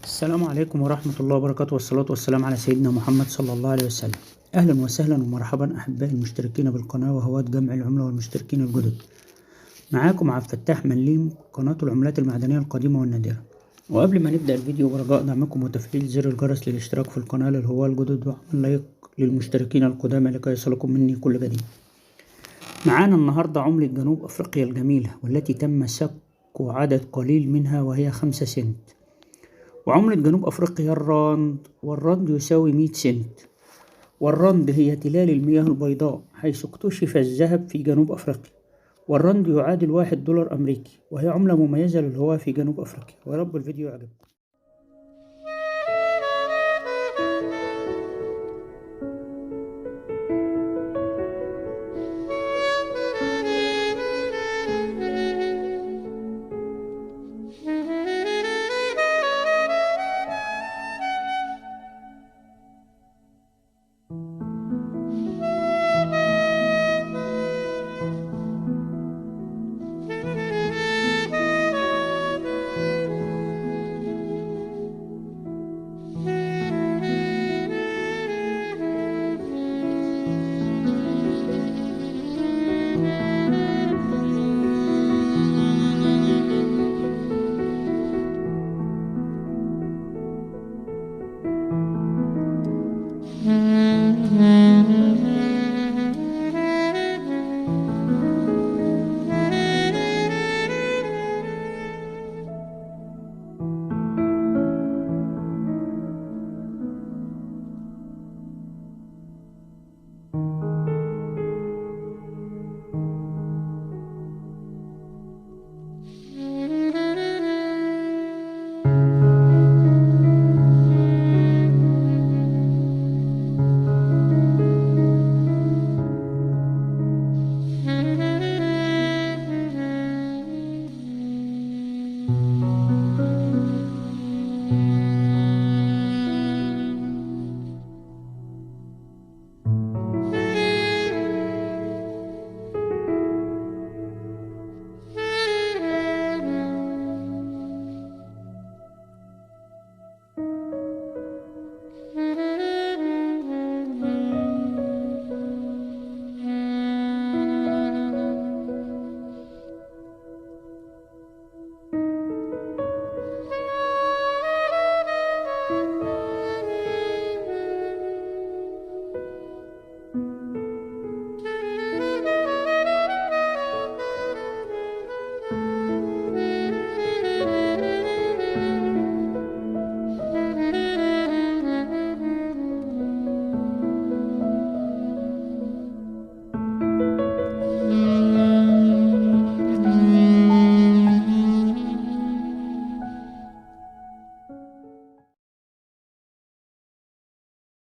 السلام عليكم ورحمة الله وبركاته، والصلاة والسلام على سيدنا محمد صلى الله عليه وسلم. أهلا وسهلا ومرحبا أحبائي المشتركين بالقناة وهواة جمع العملة والمشتركين الجدد. معاكم عبد الفتاح مليم، قناة العملات المعدنية القديمة والنادرة. وقبل ما نبدأ الفيديو برجاء دعمكم وتفعيل زر الجرس للاشتراك في القناة للهواة الجدد، وعمل لايك للمشتركين القدامى لكي يصلكم مني كل جديد. معانا النهاردة عملة جنوب أفريقيا الجميلة، والتي تم سك عدد قليل منها وهي 5 سنت. وعملة جنوب أفريقيا الراند، والراند يساوي 100 سنت. والراند هي تلال المياه البيضاء، حيث اكتشف الذهب في جنوب أفريقيا. والراند يعادل $1 أمريكي، وهي عملة مميزة للهواة في جنوب أفريقيا. ويا رب الفيديو يعجبكم.